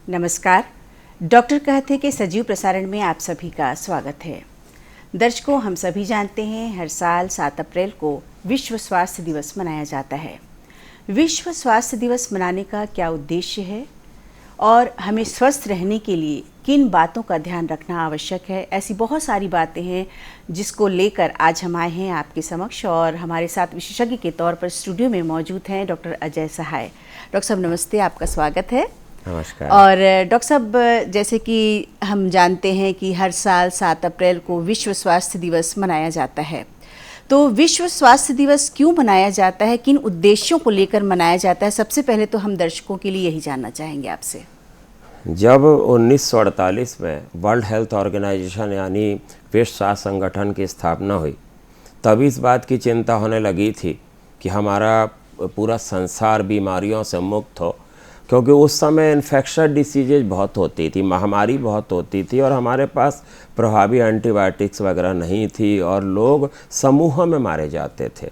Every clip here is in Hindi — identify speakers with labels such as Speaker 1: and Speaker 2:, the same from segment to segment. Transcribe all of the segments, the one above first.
Speaker 1: नमस्कार। डॉक्टर कहते के सजीव प्रसारण में आप सभी का स्वागत है। दर्शकों, हम सभी जानते हैं हर साल 7 अप्रैल को विश्व स्वास्थ्य दिवस मनाया जाता है। विश्व स्वास्थ्य दिवस मनाने का क्या उद्देश्य है और हमें स्वस्थ रहने के लिए किन बातों का ध्यान रखना आवश्यक है, ऐसी बहुत सारी बातें हैं जिसको लेकर आज हम आए हैं आपके समक्ष। और हमारे साथ विशेषज्ञ के तौर पर स्टूडियो में मौजूद हैं डॉक्टर अजय सहाय। डॉक्टर साहब नमस्ते, आपका स्वागत है।
Speaker 2: नमस्कार।
Speaker 1: और डॉक्टर साहब, जैसे कि हम जानते हैं कि हर साल 7 अप्रैल को विश्व स्वास्थ्य दिवस मनाया जाता है, तो विश्व स्वास्थ्य दिवस क्यों मनाया जाता है, किन उद्देश्यों को लेकर मनाया जाता है, सबसे पहले तो हम दर्शकों के लिए यही जानना चाहेंगे आपसे।
Speaker 2: जब 1948 में वर्ल्ड हेल्थ ऑर्गेनाइजेशन यानी विश्व स्वास्थ्य संगठन की स्थापना हुई, तब इस बात की चिंता होने लगी थी कि हमारा पूरा संसार बीमारियों से मुक्त हो, क्योंकि उस समय इन्फेक्शस डिसीजेज बहुत होती थी, महामारी बहुत होती थी और हमारे पास प्रभावी एंटीबायोटिक्स वगैरह नहीं थी और लोग समूहों में मारे जाते थे।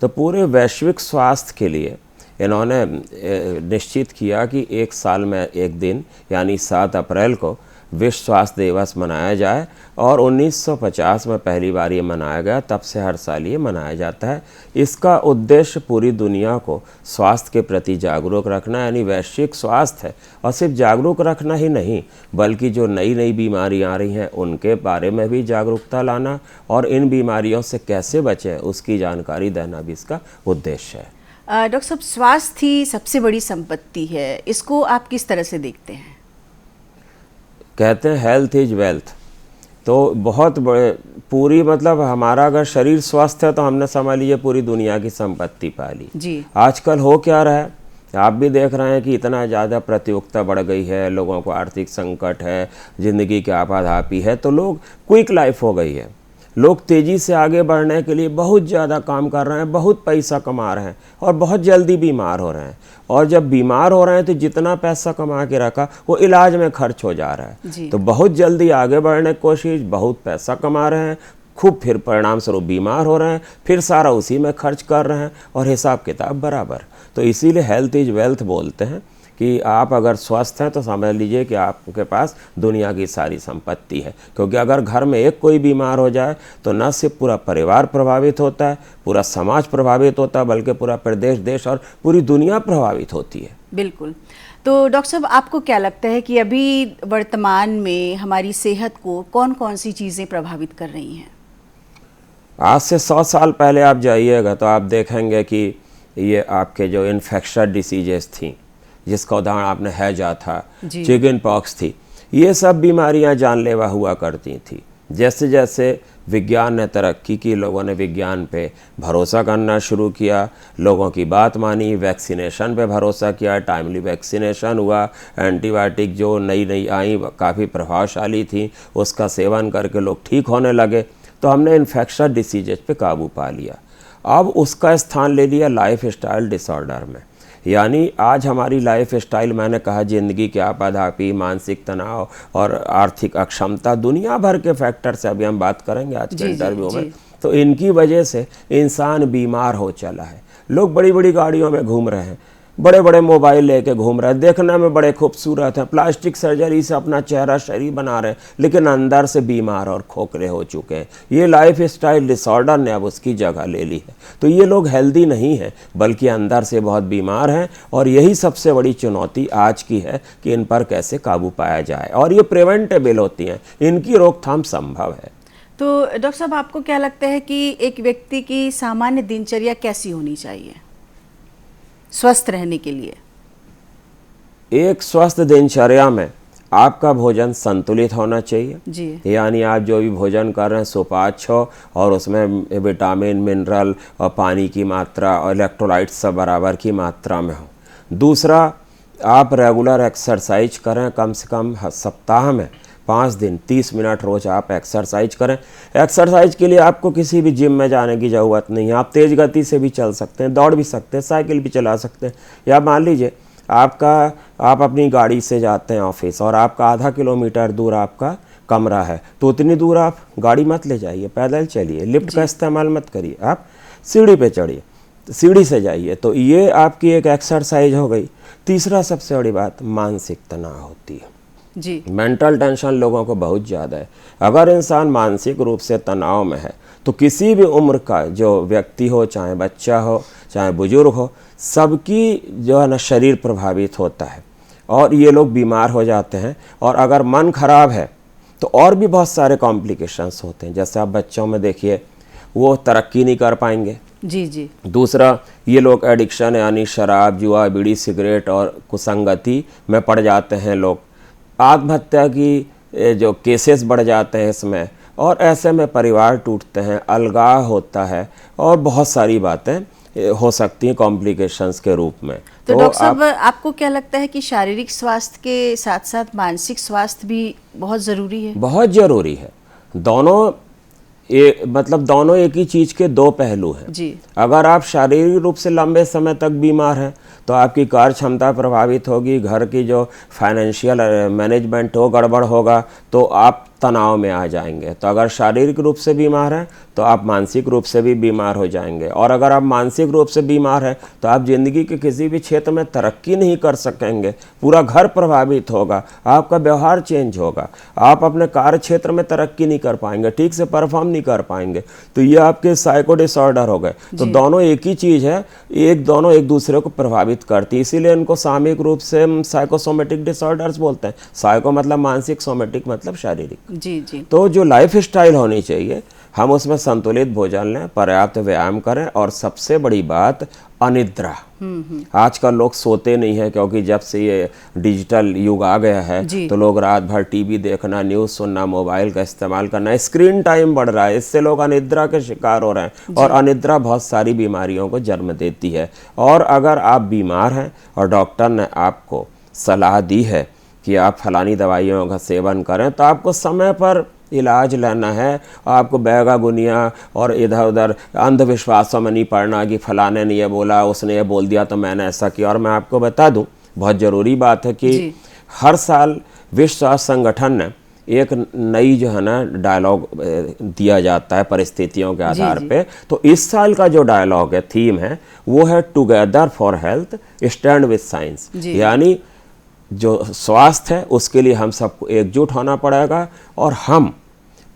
Speaker 2: तो पूरे वैश्विक स्वास्थ्य के लिए इन्होंने निश्चित किया कि एक साल में एक दिन यानी 7 अप्रैल को विश्व स्वास्थ्य दिवस मनाया जाए और 1950 में पहली बार ये मनाया गया, तब से हर साल ये मनाया जाता है। इसका उद्देश्य पूरी दुनिया को स्वास्थ्य के प्रति जागरूक रखना यानी वैश्विक स्वास्थ्य है, और सिर्फ जागरूक रखना ही नहीं बल्कि जो नई नई बीमारियाँ आ रही हैं उनके बारे में भी जागरूकता लाना और इन बीमारियों से कैसे बचें उसकी जानकारी देना भी इसका उद्देश्य है।
Speaker 1: डॉक्टर साहब, स्वास्थ्य ही सबसे बड़ी संपत्ति है, इसको आप किस तरह से देखते हैं?
Speaker 2: कहते हैं हेल्थ इज वेल्थ, तो बहुत बड़े पूरी मतलब हमारा अगर शरीर स्वस्थ है तो हमने समझ लीजिए पूरी दुनिया की संपत्ति पा ली
Speaker 1: जी।
Speaker 2: आजकल हो क्या रहा है, आप भी देख रहे हैं कि इतना ज़्यादा प्रतियोगिता बढ़ गई है, लोगों को आर्थिक संकट है, ज़िंदगी की आपाधापी है, तो लोग क्विक लाइफ हो गई है। लोग तेज़ी से आगे बढ़ने के लिए बहुत ज़्यादा काम कर रहे हैं, बहुत पैसा कमा रहे हैं और बहुत जल्दी बीमार हो रहे हैं। और जब बीमार हो रहे हैं तो जितना पैसा कमा के रखा वो इलाज में खर्च हो जा रहा है। तो बहुत जल्दी आगे बढ़ने की कोशिश, बहुत पैसा कमा रहे हैं, खूब फिर परिणाम स्वरूप बीमार हो रहे हैं, फिर सारा उसी में खर्च कर रहे हैं और हिसाब किताब बराबर। तो इसीलिए हेल्थ इज वेल्थ बोलते हैं कि आप अगर स्वस्थ हैं तो समझ लीजिए कि आपके पास दुनिया की सारी संपत्ति है, क्योंकि अगर घर में एक कोई बीमार हो जाए तो न सिर्फ पूरा परिवार प्रभावित होता है, पूरा समाज प्रभावित होता है, बल्कि पूरा प्रदेश, देश और पूरी दुनिया प्रभावित होती है।
Speaker 1: बिल्कुल। तो डॉक्टर साहब, आपको क्या लगता है कि अभी वर्तमान में हमारी सेहत को कौन कौन सी चीज़ें प्रभावित कर रही हैं?
Speaker 2: आज से 100 साल पहले आप जाइएगा तो आप देखेंगे कि ये आपके जो इन्फेक्शस डिसीजेस थी, जिसका उदाहरण आपने हैजा था, चिकन पॉक्स थी, ये सब बीमारियां जानलेवा हुआ करती थी। जैसे जैसे विज्ञान ने तरक्की की, लोगों ने विज्ञान पे भरोसा करना शुरू किया, लोगों की बात मानी, वैक्सीनेशन पे भरोसा किया, टाइमली वैक्सीनेशन हुआ, एंटीबायोटिक जो नई नई आई काफ़ी प्रभावशाली थी, उसका सेवन करके लोग ठीक होने लगे, तो हमने इन्फेक्शस डिसीजेज पे काबू पा लिया। अब उसका स्थान ले लिया लाइफ स्टाइल डिसऑर्डर में, यानी आज हमारी लाइफ स्टाइल, मैंने कहा ज़िंदगी की आपाधापी, मानसिक तनाव और आर्थिक अक्षमता, दुनिया भर के फैक्टर से अभी हम बात करेंगे आज के इंटरव्यू में, तो इनकी वजह से इंसान बीमार हो चला है। लोग बड़ी बड़ी गाड़ियों में घूम रहे हैं, बड़े बड़े मोबाइल लेके घूम रहे हैं, देखने में बड़े खूबसूरत हैं, प्लास्टिक सर्जरी से अपना चेहरा शरीर बना रहे हैं, लेकिन अंदर से बीमार और खोखले हो चुके हैं। ये लाइफ स्टाइल डिसऑर्डर ने अब उसकी जगह ले ली है। तो ये लोग हेल्दी नहीं हैं बल्कि अंदर से बहुत बीमार हैं, और यही सबसे बड़ी चुनौती आज की है कि इन पर कैसे काबू पाया जाए, और ये प्रिवेंटेबल होती हैं, इनकी रोकथाम संभव है।
Speaker 1: तो डॉक्टर साहब, आपको क्या लगता है कि एक व्यक्ति की सामान्य दिनचर्या कैसी होनी चाहिए स्वस्थ रहने के लिए?
Speaker 2: एक स्वस्थ दिनचर्या में आपका भोजन संतुलित होना चाहिए
Speaker 1: जी।
Speaker 2: यानी आप जो भी भोजन कर रहे हैं सुपाच्य हो और उसमें विटामिन, मिनरल और पानी की मात्रा और इलेक्ट्रोलाइट्स सब बराबर की मात्रा में हो। दूसरा, आप रेगुलर एक्सरसाइज करें, कम से कम सप्ताह में 5 दिन 30 मिनट रोज़ आप एक्सरसाइज करें। एक्सरसाइज के लिए आपको किसी भी जिम में जाने की ज़रूरत नहीं है, आप तेज़ गति से भी चल सकते हैं, दौड़ भी सकते हैं, साइकिल भी चला सकते हैं। या मान लीजिए आप अपनी गाड़ी से जाते हैं ऑफिस और आपका आधा किलोमीटर दूर आपका कमरा है, तो उतनी दूर आप गाड़ी मत ले जाइए, पैदल चलिए, लिफ्ट का इस्तेमाल मत करिए, आप सीढ़ी पे चढ़िए। सीढ़ी से जाइए। तो ये आपकी एक एक्सरसाइज हो गई। तीसरा सबसे बड़ी बात, मानसिक तनाव होती है
Speaker 1: जी।
Speaker 2: मेंटल टेंशन लोगों को बहुत ज़्यादा है। अगर इंसान मानसिक रूप से तनाव में है तो किसी भी उम्र का जो व्यक्ति हो, चाहे बच्चा हो चाहे बुजुर्ग हो, सबकी जो है ना शरीर प्रभावित होता है और ये लोग बीमार हो जाते हैं। और अगर मन खराब है तो और भी बहुत सारे कॉम्प्लिकेशंस होते हैं। जैसे आप बच्चों में देखिए, वो तरक्की नहीं कर पाएंगे।
Speaker 1: जी जी।
Speaker 2: दूसरा, ये लोग एडिक्शन यानी शराब, जुआ, बीड़ी, सिगरेट और कुसंगति में पड़ जाते हैं। लोग आत्महत्या की जो केसेस बढ़ जाते हैं इसमें, और ऐसे में परिवार टूटते हैं, अलगाव होता है और बहुत सारी बातें हो सकती हैं कॉम्प्लिकेशंस के रूप में।
Speaker 1: तो डॉक्टर साहब, आपको क्या लगता है कि शारीरिक स्वास्थ्य के साथ साथ मानसिक स्वास्थ्य भी बहुत ज़रूरी है?
Speaker 2: बहुत ज़रूरी है। दोनों मतलब दोनों एक ही चीज़ के दो पहलू हैं
Speaker 1: जी।
Speaker 2: अगर आप शारीरिक रूप से लंबे समय तक बीमार हैं तो आपकी कार्य क्षमता प्रभावित होगी, घर की जो फाइनेंशियल मैनेजमेंट हो गड़बड़ होगा, तो आप तनाव में आ जाएंगे। तो अगर शारीरिक रूप से बीमार हैं तो आप मानसिक रूप से भी बीमार हो जाएंगे, और अगर आप मानसिक रूप से बीमार हैं तो आप ज़िंदगी के किसी भी क्षेत्र में तरक्की नहीं कर सकेंगे, पूरा घर प्रभावित होगा, आपका व्यवहार चेंज होगा, आप अपने कार्य क्षेत्र में तरक्की नहीं कर पाएंगे, ठीक से परफॉर्म नहीं कर पाएंगे। तो ये आपके साइको डिसऑर्डर हो गए। तो दोनों एक ही चीज़ है, दोनों एक दूसरे को प्रभावित करती है, इसीलिए इनको सामूहिक रूप से साइकोसोमेटिक डिसऑर्डर्स बोलते हैं। साइको मतलब मानसिक, सोमेटिक मतलब शारीरिक।
Speaker 1: जी जी।
Speaker 2: तो जो लाइफ स्टाइल होनी चाहिए, हम उसमें संतुलित भोजन लें, पर्याप्त व्यायाम करें, और सबसे बड़ी बात अनिद्रा। आजकल लोग सोते नहीं है, क्योंकि जब से ये डिजिटल युग आ गया है तो लोग रात भर टीवी देखना, न्यूज़ सुनना, मोबाइल का इस्तेमाल करना, स्क्रीन टाइम बढ़ रहा है, इससे लोग अनिद्रा के शिकार हो रहे हैं, और अनिद्रा बहुत सारी बीमारियों को जन्म देती है। और अगर आप बीमार हैं और डॉक्टर ने आपको सलाह दी है कि आप फलानी दवाइयों का सेवन करें, तो आपको समय पर इलाज लेना है। आपको बैगा गुनिया और इधर उधर अंधविश्वासों में नहीं पड़ना कि फलाने ने ये बोला, उसने ये बोल दिया तो मैंने ऐसा किया। और मैं आपको बता दूं, बहुत ज़रूरी बात है कि हर साल विश्व स्वास्थ्य संगठन ने एक नई जो है ना डायलॉग दिया जाता है परिस्थितियों के आधार पे। तो इस साल का जो डायलॉग है, थीम है, वो है together for health, stand with science. यानी जो स्वास्थ्य है उसके लिए हम सबको एकजुट होना पड़ेगा, और हम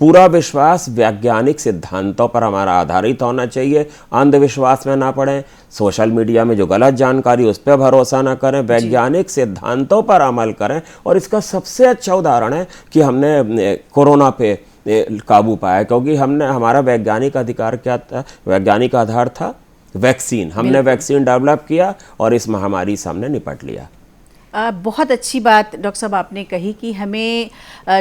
Speaker 2: पूरा विश्वास वैज्ञानिक सिद्धांतों पर हमारा आधारित होना चाहिए। अंधविश्वास में ना पड़ें, सोशल मीडिया में जो गलत जानकारी उस पर भरोसा ना करें, वैज्ञानिक सिद्धांतों पर अमल करें। और इसका सबसे अच्छा उदाहरण है कि हमने कोरोना पे काबू पाया, क्योंकि हमने, हमारा वैज्ञानिक अधिकार क्या था, वैज्ञानिक आधार था वैक्सीन। हमने वैक्सीन डेवलप किया और इस महामारी से हमने निपट लिया।
Speaker 1: बहुत अच्छी बात डॉक्टर साहब आपने कही कि हमें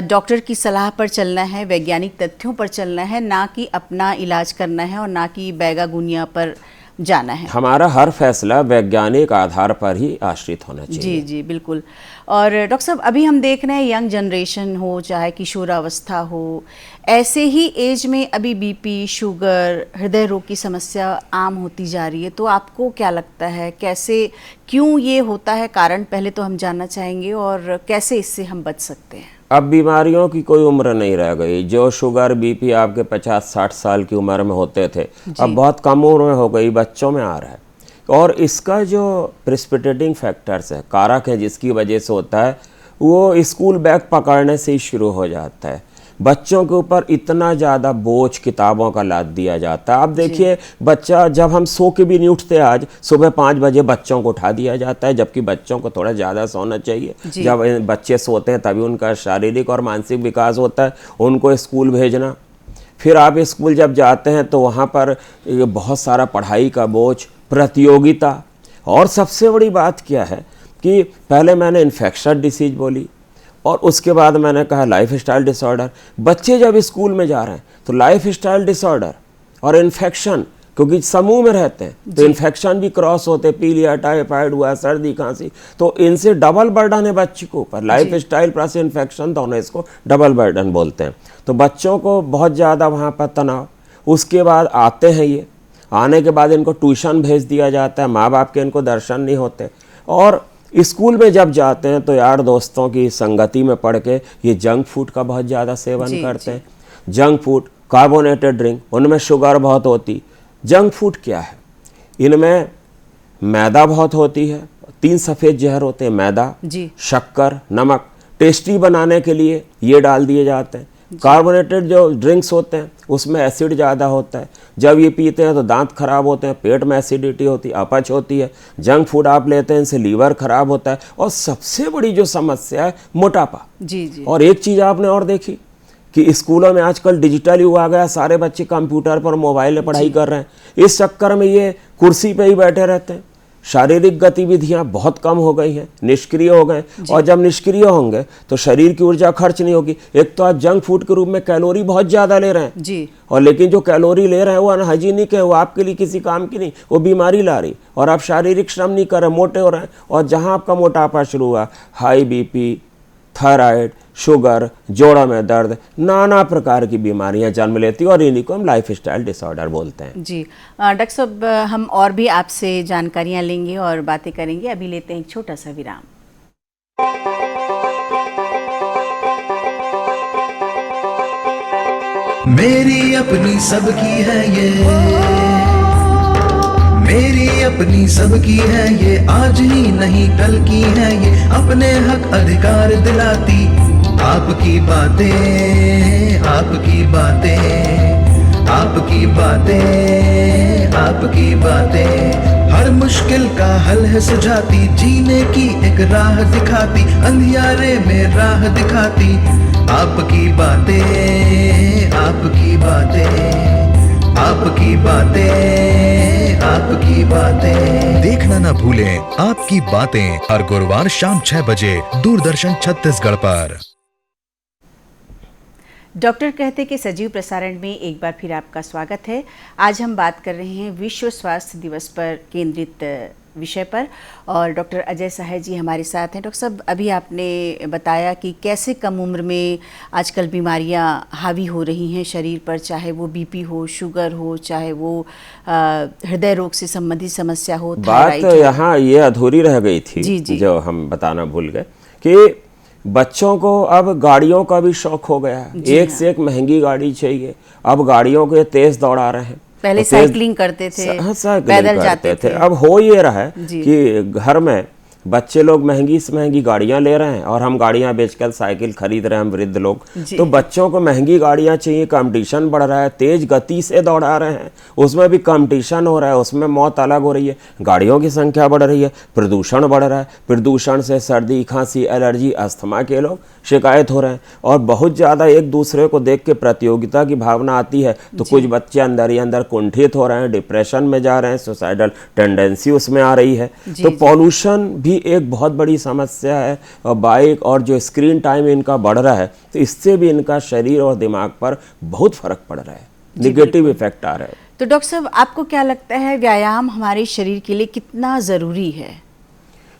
Speaker 1: डॉक्टर की सलाह पर चलना है, वैज्ञानिक तथ्यों पर चलना है, ना कि अपना इलाज करना है और ना कि बैगा गुनिया पर जाना है।
Speaker 2: हमारा हर फैसला वैज्ञानिक आधार पर ही आश्रित होना चाहिए।
Speaker 1: जी जी बिल्कुल। और डॉक्टर साहब, अभी हम देख रहे हैं यंग जनरेशन हो चाहे किशोरावस्था हो, ऐसे ही एज में अभी बीपी, शुगर, हृदय रोग की समस्या आम होती जा रही है। तो आपको क्या लगता है, कैसे, क्यों ये होता है, कारण पहले तो हम जानना चाहेंगे, और कैसे इससे हम बच सकते हैं?
Speaker 2: अब बीमारियों की कोई उम्र नहीं रह गई। जो शुगर, बीपी आपके 50-60 साल की उम्र में होते थे, अब बहुत कम उम्र में हो गई, बच्चों में आ रहा है। और इसका जो प्रेसिपिटेटिंग फैक्टर्स है, कारक है जिसकी वजह से होता है, वो स्कूल बैग पकड़ने से ही शुरू हो जाता है। बच्चों के ऊपर इतना ज़्यादा बोझ किताबों का लाद दिया जाता है। आप देखिए, बच्चा, जब हम सो के भी नहीं उठते, आज सुबह 5 बजे बच्चों को उठा दिया जाता है, जबकि बच्चों को थोड़ा ज़्यादा सोना चाहिए। जब बच्चे सोते हैं तभी उनका शारीरिक और मानसिक विकास होता है। उनको स्कूल भेजना, फिर आप स्कूल जब जाते हैं तो वहाँ पर बहुत सारा पढ़ाई का बोझ, प्रतियोगिता, और सबसे बड़ी बात क्या है कि पहले मैंने इन्फेक्शस डिसीज बोली और उसके बाद मैंने कहा लाइफ स्टाइल डिसऑर्डर। बच्चे जब स्कूल में जा रहे हैं तो लाइफ स्टाइल डिसऑर्डर और इन्फेक्शन, क्योंकि समूह में रहते हैं तो इन्फेक्शन भी क्रॉस होते, पीलिया, टाइफाइड हुआ, सर्दी, खांसी, तो इनसे डबल बर्डन है बच्चे के ऊपर। लाइफ स्टाइल प्लस इन्फेक्शन, दोनों इसको डबल बर्डन बोलते हैं। तो बच्चों को बहुत ज़्यादा वहाँ पर तनाव। उसके बाद आते हैं, ये आने के बाद इनको ट्यूशन भेज दिया जाता है, माँ बाप के इनको दर्शन नहीं होते, और स्कूल में जब जाते हैं तो यार दोस्तों की संगति में पढ़ के ये जंक फूड का बहुत ज़्यादा सेवन करते हैं। जंक फूड, कार्बोनेटेड ड्रिंक, उनमें शुगर बहुत होती। जंक फूड क्या है? इनमें मैदा बहुत होती है, 3 सफ़ेद जहर होते हैं, मैदा, शक्कर, नमक। टेस्टी बनाने के लिए ये डाल दिए जाते हैं। कार्बोनेटेड जो ड्रिंक्स होते हैं उसमें एसिड ज़्यादा होता है, जब ये पीते हैं तो दांत खराब होते हैं, पेट में एसिडिटी होती है, अपच होती है। जंक फूड आप लेते हैं, इनसे लीवर खराब होता है, और सबसे बड़ी जो समस्या है मोटापा।
Speaker 1: जी।
Speaker 2: और एक चीज़ आपने और देखी कि स्कूलों में आजकल डिजिटल युग आ गया, सारे बच्चे कंप्यूटर पर, मोबाइल में पढ़ाई कर रहे हैं। इस चक्कर में ये कुर्सी पे ही बैठे रहते हैं, शारीरिक गतिविधियां बहुत कम हो गई हैं, निष्क्रिय हो गए। और जब निष्क्रिय होंगे तो शरीर की ऊर्जा खर्च नहीं होगी। एक तो आप जंक फूड के रूप में कैलोरी बहुत ज़्यादा ले रहे हैं
Speaker 1: जी,
Speaker 2: और लेकिन जो कैलोरी ले रहे हैं वो अनहाइजीनिक है, वो आपके लिए किसी काम की नहीं, वो बीमारी ला रही। और आप शारीरिक श्रम नहीं कर रहे, मोटे हो रहे हैं। और जहाँ आपका मोटापा शुरू हुआ, हाई बीपी, थायराइड, शुगर, जोड़ों में दर्द, नाना प्रकार की बीमारियां जन्म लेती हैं, और इन्हीं को हम लाइफ स्टाइल डिसऑर्डर बोलते हैं।
Speaker 1: जी डॉक्टर साहब, हम और भी आपसे जानकारियां लेंगे और बातें करेंगे। अभी लेते हैं एक छोटा सा विराम।
Speaker 3: मेरी अपनी सबकी है ये, मेरी अपनी सबकी है ये, आज ही नहीं कल की है ये, अपने हक अधिकार दिलाती आपकी बातें, आपकी बातें, आपकी बातें, आपकी बातें, हर मुश्किल का हल है सुझाती, जीने की एक राह दिखाती, अंधियारे में राह दिखाती, आपकी बातें, आपकी बातें, आपकी बातें, आपकी बातें।
Speaker 4: देखना ना भूलें आपकी बातें, हर गुरुवार शाम 6 बजे दूरदर्शन छत्तीसगढ़ पर।
Speaker 1: डॉक्टर कहते कि सजीव प्रसारण में एक बार फिर आपका स्वागत है। आज हम बात कर रहे हैं विश्व स्वास्थ्य दिवस पर केंद्रित विषय पर, और डॉक्टर अजय सहाय जी हमारे साथ हैं। डॉक्टर साहब, अभी आपने बताया कि कैसे कम उम्र में आजकल बीमारियां हावी हो रही हैं शरीर पर, चाहे वो बीपी हो, शुगर हो, चाहे वो हृदय रोग से संबंधित समस्या हो,
Speaker 2: बात यहाँ ये अधूरी रह गई थी
Speaker 1: जी।
Speaker 2: जो हम बताना भूल गए कि बच्चों को अब गाड़ियों का भी शौक हो गया है। एक से एक महंगी गाड़ी चाहिए। अब गाड़ियों को तेज दौड़ा रहे हैं।
Speaker 1: पहले साइकिलिंग करते थे, पैदल जाते थे।
Speaker 2: अब हो ये रहा है कि घर में बच्चे लोग महंगी से महंगी गाड़ियां ले रहे हैं, और हम गाड़ियां बेचकर साइकिल खरीद रहे हैं, हम वृद्ध लोग। तो बच्चों को महंगी गाड़ियां चाहिए, कंपटीशन बढ़ रहा है, तेज गति से दौड़ा रहे हैं, उसमें भी कंपटीशन हो रहा है, उसमें मौत अलग हो रही है, गाड़ियों की संख्या बढ़ रही है, प्रदूषण बढ़ रहा है, प्रदूषण से सर्दी, खांसी, एलर्जी, अस्थमा के लोग शिकायत हो रहे हैं। और बहुत ज़्यादा एक दूसरे को देख के प्रतियोगिता की भावना आती है, तो कुछ बच्चे अंदर ही अंदर कुंठित हो रहे हैं, डिप्रेशन में जा रहे हैं, सुसाइडल टेंडेंसी उसमें आ रही है। तो पॉल्यूशन भी एक बहुत बड़ी समस्या है, और बाइक और जो स्क्रीन टाइम इनका बढ़ रहा है, तो इससे भी इनका शरीर और दिमाग पर बहुत फर्क पड़ रहा है, निगेटिव इफेक्ट आ रहा है।
Speaker 1: तो डॉक्टर साहब, आपको क्या लगता है व्यायाम हमारे शरीर के लिए कितना ज़रूरी है?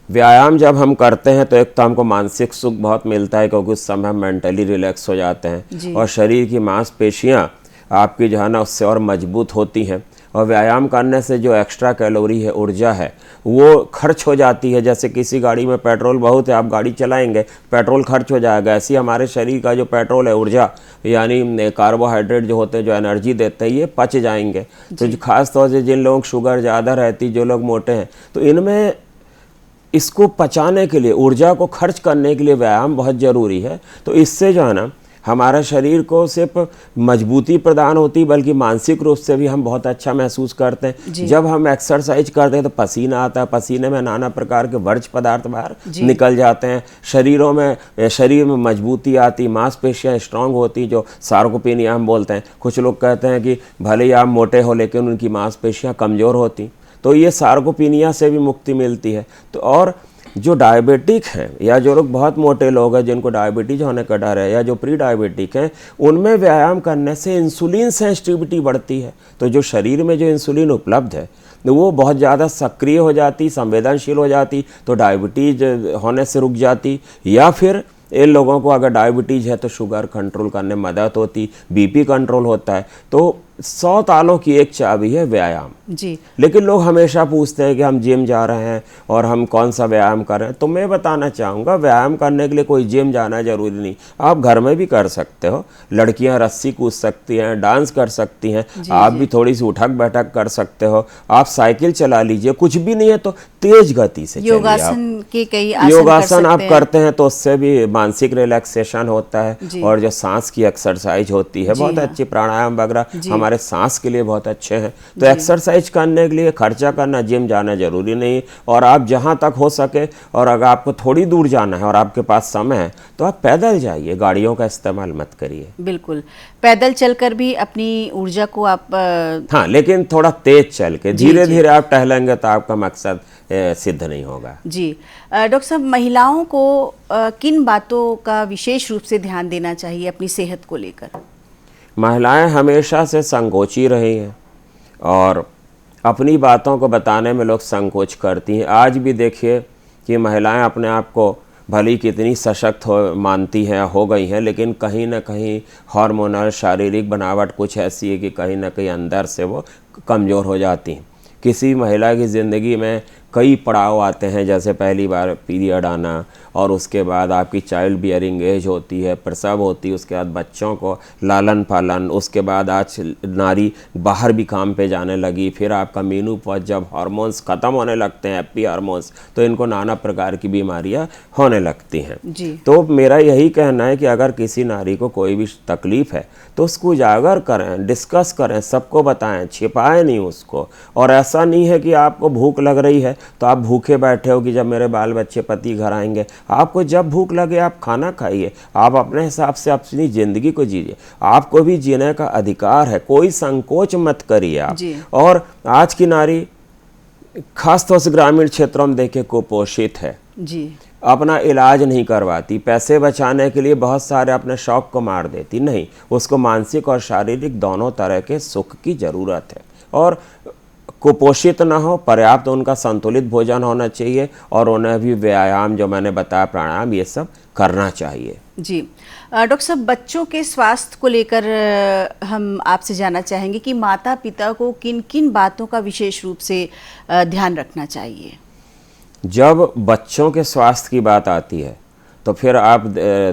Speaker 2: व्यायाम जब हम करते हैं तो एक तो हमको मानसिक सुख बहुत मिलता है, क्योंकि उस समय हम मेंटली रिलैक्स हो जाते हैं, और शरीर की मांसपेशियां आपकी जो है ना उससे और मजबूत होती हैं। और व्यायाम करने से जो एक्स्ट्रा कैलोरी है, ऊर्जा है, वो खर्च हो जाती है। जैसे किसी गाड़ी में पेट्रोल बहुत है, आप गाड़ी चलाएंगे, पेट्रोल खर्च हो जाएगा। ऐसे ही हमारे शरीर का जो पेट्रोल है, ऊर्जा यानी कार्बोहाइड्रेट जो होते हैं, जो एनर्जी देते हैं, ये पच जाएंगे। तो खास तौर से जिन लोगों को शुगर ज़्यादा रहती, जो लोग मोटे हैं, तो इनमें इसको पचाने के लिए, ऊर्जा को खर्च करने के लिए व्यायाम बहुत ज़रूरी है। तो इससे जो है ना हमारा शरीर को सिर्फ मजबूती प्रदान होती, बल्कि मानसिक रूप से भी हम बहुत अच्छा महसूस करते हैं। जब हम एक्सरसाइज करते हैं तो पसीना आता है, पसीने में नाना प्रकार के वर्ज्य पदार्थ बाहर निकल जाते हैं, शरीर में मजबूती आती, मांसपेशियाँ स्ट्रांग होती, जो सार्कोपेनिया हम बोलते हैं। कुछ लोग कहते हैं कि भले ही आप मोटे हो लेकिन उनकी मांसपेशियाँ कमज़ोर होती, तो ये सार्कोपेनिया से भी मुक्ति मिलती है। तो और जो डायबिटिक हैं, या जो लोग बहुत मोटे लोग हैं जिनको डायबिटीज होने का डर है, या जो प्री डायबिटिक हैं, उनमें व्यायाम करने से इंसुलिन सेंसिटिविटी बढ़ती है। तो जो शरीर में जो इंसुलिन उपलब्ध है वो बहुत ज़्यादा सक्रिय हो जाती, संवेदनशील हो जाती, तो डायबिटीज होने से रुक जाती। या फिर इन लोगों को अगर डायबिटीज़ है तो शुगर कंट्रोल करने में मदद होती, बीपी कंट्रोल होता है। तो 100 तालों की एक चाबी है व्यायाम
Speaker 1: जी।
Speaker 2: लेकिन लोग हमेशा पूछते हैं कि हम जिम जा रहे हैं और हम कौन सा व्यायाम कर रहे हैं। तो मैं बताना चाहूँगा, व्यायाम करने के लिए कोई जिम जाना जरूरी नहीं, आप घर में भी कर सकते हो। लड़कियां रस्सी कूद सकती हैं, डांस कर सकती हैं, आप भी थोड़ी सी उठक बैठक कर सकते हो, आप साइकिल चला लीजिए, कुछ भी नहीं है तो तेज गति से
Speaker 1: योगासन के कई आसन
Speaker 2: योगासन आप करते हैं तो उससे भी मानसिक रिलैक्सेशन होता है और जो सांस की एक्सरसाइज होती है बहुत अच्छी, प्राणायाम वगैरह हमारे सांस के लिए बहुत अच्छे हैं। तो एक्सरसाइज करने के लिए खर्चा करना, जिम जाना जरूरी नहीं। और आप जहां तक हो सके, और अगर आपको थोड़ी दूर जाना है और आपके पास समय है तो आप पैदल जाइए, गाड़ियों का इस्तेमाल मत करिए।
Speaker 1: बिल्कुल, पैदल चलकर भी अपनी ऊर्जा को आप
Speaker 2: हाँ, लेकिन थोड़ा तेज चल के धीरे धीरे आप टहलेंगे तो आपका मकसद सिद्ध नहीं होगा।
Speaker 1: जी। डॉक्टर साहब, महिलाओं को किन बातों का विशेष रूप से ध्यान देना चाहिए अपनी सेहत को लेकर?
Speaker 2: महिलाएं हमेशा से संकोची रही हैं और अपनी बातों को बताने में लोग संकोच करती हैं। आज भी देखिए कि महिलाएं अपने आप को भली कितनी सशक्त मानती हैं, हो गई हैं, लेकिन कहीं ना कहीं हार्मोनल शारीरिक बनावट कुछ ऐसी है कि कहीं ना कहीं अंदर से वो कमज़ोर हो जाती हैं। किसी महिला की ज़िंदगी में कई पड़ाव आते हैं, जैसे पहली बार पीरियड आना और उसके बाद आपकी चाइल्ड बियरिंग एज होती है, प्रसव होती है, उसके बाद बच्चों को लालन पालन, उसके बाद आज नारी बाहर भी काम पे जाने लगी, फिर आपका मेनोपॉज, जब हार्मोन्स ख़त्म होने लगते हैं, हैप्पी हार्मोन्स, तो इनको नाना प्रकार की बीमारियां होने लगती हैं। तो मेरा यही कहना है कि अगर किसी नारी को कोई भी तकलीफ़ है तो उसको उजागर करें, डिस्कस करें, सबको बताएं, छिपाएं नहीं उसको। और ऐसा नहीं है कि आपको भूख लग रही है तो आप भूखे बैठे हो कि जब मेरे बाल बच्चे पति घर आएंगे। आपको जब भूख लगे आप खाना खाइए, आप अपने हिसाब से अपनी ज़िंदगी को जीजिए, आपको भी जीने का अधिकार है, कोई संकोच मत करिए आप। और आज की नारी खासतौर से ग्रामीण क्षेत्रों में देखे कुपोषित है
Speaker 1: जी,
Speaker 2: अपना इलाज नहीं करवाती, पैसे बचाने के लिए बहुत सारे अपने शौक को मार देती, नहीं, उसको मानसिक और शारीरिक दोनों तरह के सुख की ज़रूरत है। और कुपोषित ना हो, पर्याप्त उनका संतुलित भोजन होना चाहिए और उन्हें भी व्यायाम, जो मैंने बताया, प्राणायाम, ये सब करना चाहिए।
Speaker 1: जी। डॉक्टर साहब, बच्चों के स्वास्थ्य को लेकर हम आपसे जानना चाहेंगे कि माता पिता को किन किन बातों का विशेष रूप से ध्यान रखना चाहिए?
Speaker 2: जब बच्चों के स्वास्थ्य की बात आती है तो फिर आप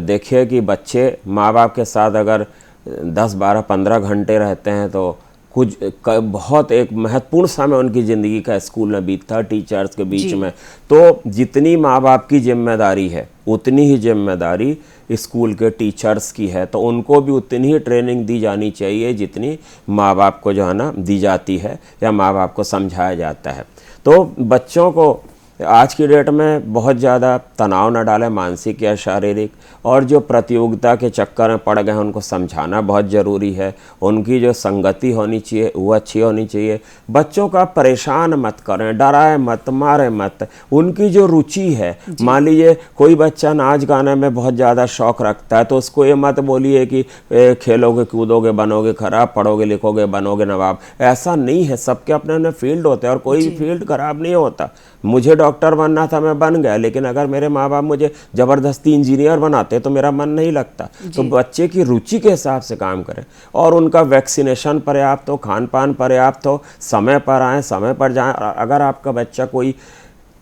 Speaker 2: देखिए कि बच्चे माँ बाप के साथ अगर 10, 12, 15 घंटे रहते हैं तो कुछ बहुत एक महत्वपूर्ण समय उनकी ज़िंदगी का स्कूल में बीतता है, टीचर्स के बीच में। तो जितनी माँ बाप की जिम्मेदारी है उतनी ही जिम्मेदारी स्कूल के टीचर्स की है, तो उनको भी उतनी ही ट्रेनिंग दी जानी चाहिए जितनी माँ बाप को जो है ना दी जाती है या माँ बाप को समझाया जाता है। तो बच्चों को आज की डेट में बहुत ज़्यादा तनाव न डालें, मानसिक या शारीरिक, और जो प्रतियोगिता के चक्कर में पड़ गए हैं उनको समझाना बहुत ज़रूरी है। उनकी जो संगति होनी चाहिए वो अच्छी होनी चाहिए। बच्चों का परेशान मत करें, डराए मत, मारे मत। उनकी जो रुचि है, मान लीजिए कोई बच्चा नाच गाने में बहुत ज़्यादा शौक़ रखता है तो उसको ये मत बोलिए कि खेलोगे कूदोगे बनोगे खराब, पढ़ोगे लिखोगे बनोगे नवाब। ऐसा नहीं है, सबके अपने अपने फील्ड होते हैं और कोई भी फील्ड खराब नहीं होता। मुझे डॉक्टर बनना था, मैं बन गया, लेकिन अगर मेरे माँ बाप मुझे ज़बरदस्ती इंजीनियर बनाते तो मेरा मन नहीं लगता। तो बच्चे की रुचि के हिसाब से काम करें और उनका वैक्सीनेशन पर्याप्त हो, खान पान पर्याप्त हो, समय पर आएँ, समय पर जाएं। अगर आपका बच्चा कोई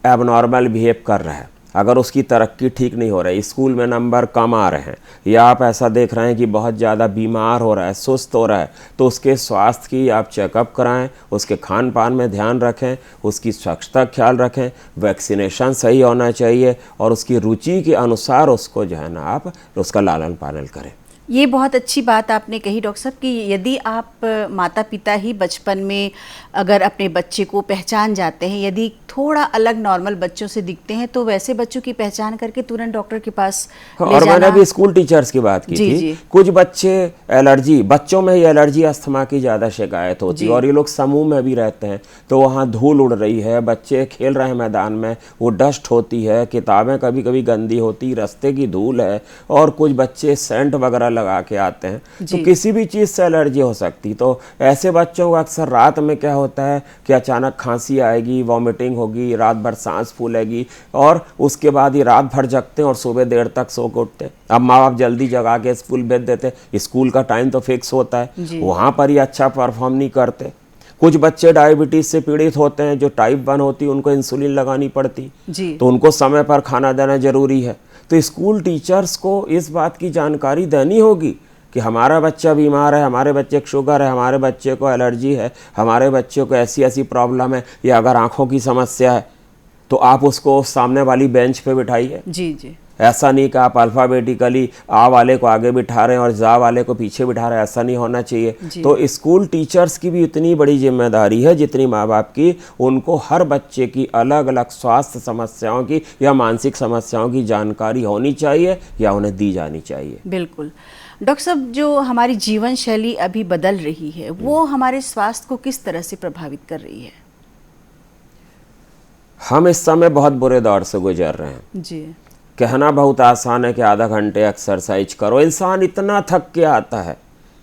Speaker 2: एबनॉर्मल बिहेव कर रहा है, अगर उसकी तरक्की ठीक नहीं हो रही, स्कूल में नंबर कम आ रहे हैं, या आप ऐसा देख रहे हैं कि बहुत ज़्यादा बीमार हो रहा है, सुस्त हो रहा है, तो उसके स्वास्थ्य की आप चेकअप कराएं, उसके खान पान में ध्यान रखें, उसकी स्वच्छता का ख्याल रखें, वैक्सीनेशन सही होना चाहिए और उसकी रुचि के अनुसार उसको जो है ना आप उसका लालन पालन करें।
Speaker 1: ये बहुत अच्छी बात आपने कही डॉक्टर साहब कि यदि आप माता पिता ही बचपन में अगर अपने बच्चे को पहचान जाते हैं, यदि थोड़ा अलग नॉर्मल बच्चों से दिखते हैं तो वैसे बच्चों की पहचान करके तुरंत डॉक्टर के पास ले
Speaker 2: और
Speaker 1: जाना।
Speaker 2: मैंने भी स्कूल टीचर्स की बात की थी। कुछ बच्चे एलर्जी, बच्चों में ही एलर्जी अस्थमा की ज़्यादा शिकायत होती है और ये लोग समूह में भी रहते हैं तो वहाँ धूल उड़ रही है, बच्चे खेल रहे हैं मैदान में, वो डस्ट होती है, किताबें कभी कभी गंदी होती, रास्ते की धूल है, और कुछ बच्चे सेंट वगैरह लगा के आते हैं, तो किसी भी चीज़ से एलर्जी हो सकती। तो ऐसे बच्चों को अक्सर रात में क्या होता है कि अचानक खांसी आएगी, वॉमिटिंग होगी, रात भर सांस फूलेगी, और उसके बाद ही रात भर जगते हैं और सुबह देर तक सो के उठते हैं। अब माँ बाप जल्दी जगा के स्कूल भेज देते, स्कूल का टाइम तो फिक्स होता है, वहाँ पर ही अच्छा परफॉर्म नहीं करते। कुछ बच्चे डायबिटीज से पीड़ित होते हैं, जो टाइप 1 होती है, उनको इंसुलिन लगानी पड़ती, तो उनको समय पर खाना देना जरूरी है। तो स्कूल टीचर्स को इस बात की जानकारी देनी होगी कि हमारा बच्चा बीमार है, हमारे बच्चे को शुगर है, हमारे बच्चे को एलर्जी है, हमारे बच्चे को ऐसी ऐसी प्रॉब्लम है, या अगर आंखों की समस्या है तो आप उसको सामने वाली बेंच पे बिठाइए।
Speaker 1: जी।
Speaker 2: ऐसा नहीं कि आप अल्फ़ाबेटिकली आ वाले को आगे बिठा रहे हैं और जा वाले को पीछे बिठा रहे हैं, ऐसा नहीं होना चाहिए। तो स्कूल टीचर्स की भी उतनी बड़ी जिम्मेदारी है जितनी माँ बाप की। उनको हर बच्चे की अलग अलग स्वास्थ्य समस्याओं की या मानसिक समस्याओं की जानकारी होनी चाहिए या उन्हें दी जानी चाहिए।
Speaker 1: बिल्कुल। डॉक्टर साहब, जो हमारी जीवन शैली अभी बदल रही है वो हमारे स्वास्थ्य को किस तरह से प्रभावित कर रही है?
Speaker 2: हम इस समय बहुत बुरे दौर से गुजर रहे हैं
Speaker 1: जी।
Speaker 2: कहना बहुत आसान है कि आधा घंटे एक्सरसाइज करो। इंसान इतना थक के आता है,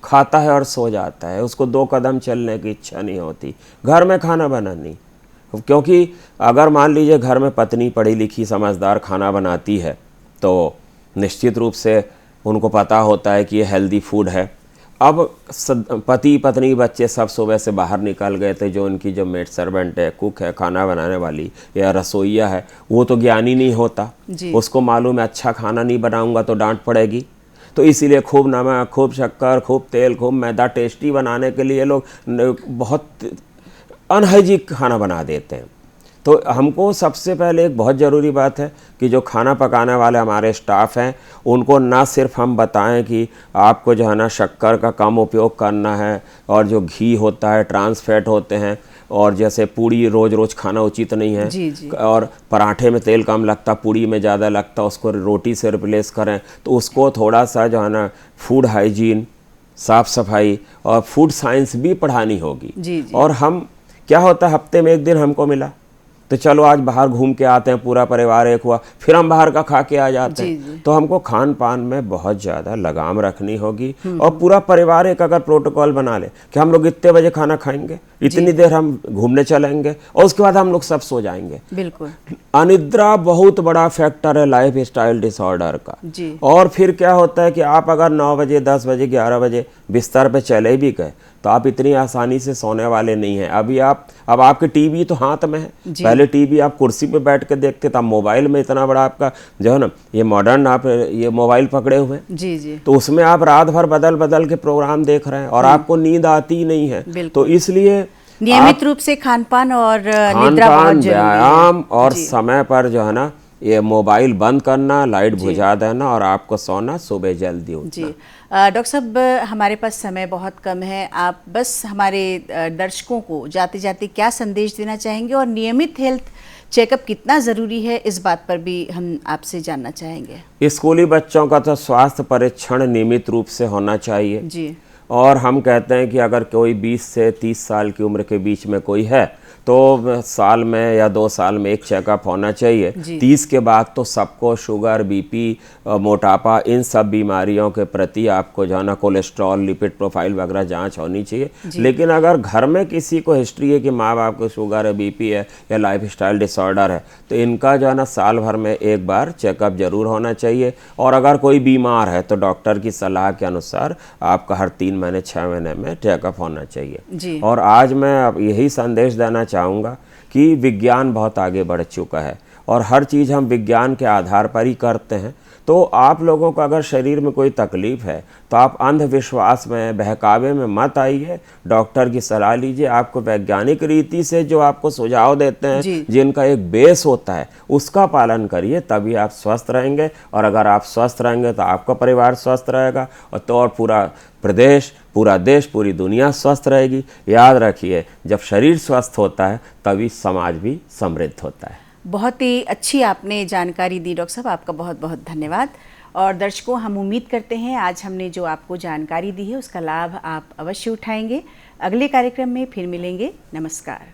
Speaker 2: खाता है और सो जाता है, उसको 2 कदम चलने की इच्छा नहीं होती, घर में खाना बनानी। क्योंकि अगर मान लीजिए घर में पत्नी पढ़ी लिखी समझदार खाना बनाती है तो निश्चित रूप से उनको पता होता है कि ये हेल्दी फूड है। अब पति पत्नी बच्चे सब सुबह से बाहर निकल गए थे, जो उनकी जो मेड सर्वेंट है, कुक है, खाना बनाने वाली या रसोइया है, वो तो ज्ञानी नहीं होता, उसको मालूम है अच्छा खाना नहीं बनाऊंगा तो डांट पड़ेगी। तो इसीलिए खूब नमक, खूब शक्कर, खूब तेल, खूब मैदा टेस्टी बनाने के लिए लोग बहुत अनहाइजीनिक खाना बना देते हैं। तो हमको सबसे पहले एक बहुत ज़रूरी बात है कि जो खाना पकाने वाले हमारे स्टाफ हैं उनको ना सिर्फ हम बताएं कि आपको जो है ना शक्कर का कम उपयोग करना है, और जो घी होता है, ट्रांस फैट होते हैं, और जैसे पूड़ी रोज़ रोज़ खाना उचित नहीं है।
Speaker 1: जी।
Speaker 2: और पराठे में तेल कम लगता, पूड़ी में ज़्यादा लगता, उसको रोटी से रिप्लेस करें। तो उसको थोड़ा सा जो है ना फूड हाइजीन, साफ़ सफाई और फूड साइंस भी पढ़ानी होगी।
Speaker 1: जी।
Speaker 2: और हम क्या होता है, हफ्ते में 1 दिन हमको मिला तो चलो आज बाहर घूम के आते हैं, पूरा परिवार एक हुआ, फिर हम बाहर का खा के आ जाते हैं। तो हमको खान पान में बहुत ज़्यादा लगाम रखनी होगी, और पूरा परिवार एक अगर प्रोटोकॉल बना ले कि हम लोग इतने बजे खाना खाएंगे, इतनी देर हम घूमने चलेंगे और उसके बाद हम लोग सब सो जाएंगे।
Speaker 1: बिल्कुल।
Speaker 2: अनिद्रा बहुत बड़ा फैक्टर है लाइफ स्टाइल डिसऑर्डर का।
Speaker 1: जी।
Speaker 2: और फिर क्या होता है कि आप अगर 9 बजे, 10 बजे, 11 बजे बिस्तर पे चले भी गए तो आप इतनी आसानी से सोने वाले नहीं हैं। अब आपके टीवी तो हाथ में है, पहले टीवी आप कुर्सी पे बैठ के देखते थे, अब मोबाइल में इतना बड़ा आपका जो है ना ये मॉडर्न आप ये मोबाइल पकड़े हुए हैं।
Speaker 1: जी।
Speaker 2: तो उसमें आप रात भर बदल बदल के प्रोग्राम देख रहे हैं और आपको नींद आती नहीं है। तो इसलिए
Speaker 1: नियमित रूप से खानपान और निद्रा बहुत जरूरी है।
Speaker 2: व्यायाम और समय पर जो है ना ये मोबाइल बंद करना, लाइट बुझा देना और आपको सोना, सुबह जल्दी उठना।
Speaker 1: जी। डॉक्टर साहब, हमारे पास समय बहुत कम है, आप बस हमारे दर्शकों को जाते जाते क्या संदेश देना चाहेंगे, और नियमित हेल्थ चेकअप कितना ज़रूरी है इस बात पर भी हम आपसे जानना चाहेंगे।
Speaker 2: स्कूली बच्चों का तो स्वास्थ्य परीक्षण नियमित रूप से होना चाहिए
Speaker 1: जी।
Speaker 2: और हम कहते हैं कि अगर कोई 20 से 30 साल की उम्र के बीच में कोई है तो साल में या 2 साल में एक चेकअप होना चाहिए। 30 के बाद तो सबको शुगर, बीपी, मोटापा, इन सब बीमारियों के प्रति आपको जो है ना कोलेस्ट्रॉल, लिपिड प्रोफाइल वगैरह जांच होनी चाहिए। लेकिन अगर घर में किसी को हिस्ट्री है कि माँ बाप को शुगर है, बीपी है या लाइफ स्टाइल डिसऑर्डर है, तो इनका जो है ना साल भर में एक बार चेकअप जरूर होना चाहिए। और अगर कोई बीमार है तो डॉक्टर की सलाह के अनुसार आपका हर 3 महीने 6 महीने में चेकअप होना चाहिए। और आज मैं अब यही संदेश देना चाहूँगा कि विज्ञान बहुत आगे बढ़ चुका है और हर चीज़ हम विज्ञान के आधार पर ही करते हैं। तो आप लोगों को अगर शरीर में कोई तकलीफ है तो आप अंधविश्वास में, बहकावे में मत आइए, डॉक्टर की सलाह लीजिए। आपको वैज्ञानिक रीति से जो आपको सुझाव देते हैं, जिनका एक बेस होता है, उसका पालन करिए, तभी आप स्वस्थ रहेंगे। और अगर आप स्वस्थ रहेंगे तो आपका परिवार स्वस्थ रहेगा और पूरा प्रदेश, पूरा देश, पूरी दुनिया स्वस्थ रहेगी। याद रखिए, जब शरीर स्वस्थ होता है तभी समाज भी समृद्ध होता है।
Speaker 1: बहुत ही अच्छी आपने जानकारी दी डॉक्टर साहब, आपका बहुत बहुत धन्यवाद। और दर्शकों, हम उम्मीद करते हैं आज हमने जो आपको जानकारी दी है उसका लाभ आप अवश्य उठाएंगे। अगले कार्यक्रम में फिर मिलेंगे। नमस्कार।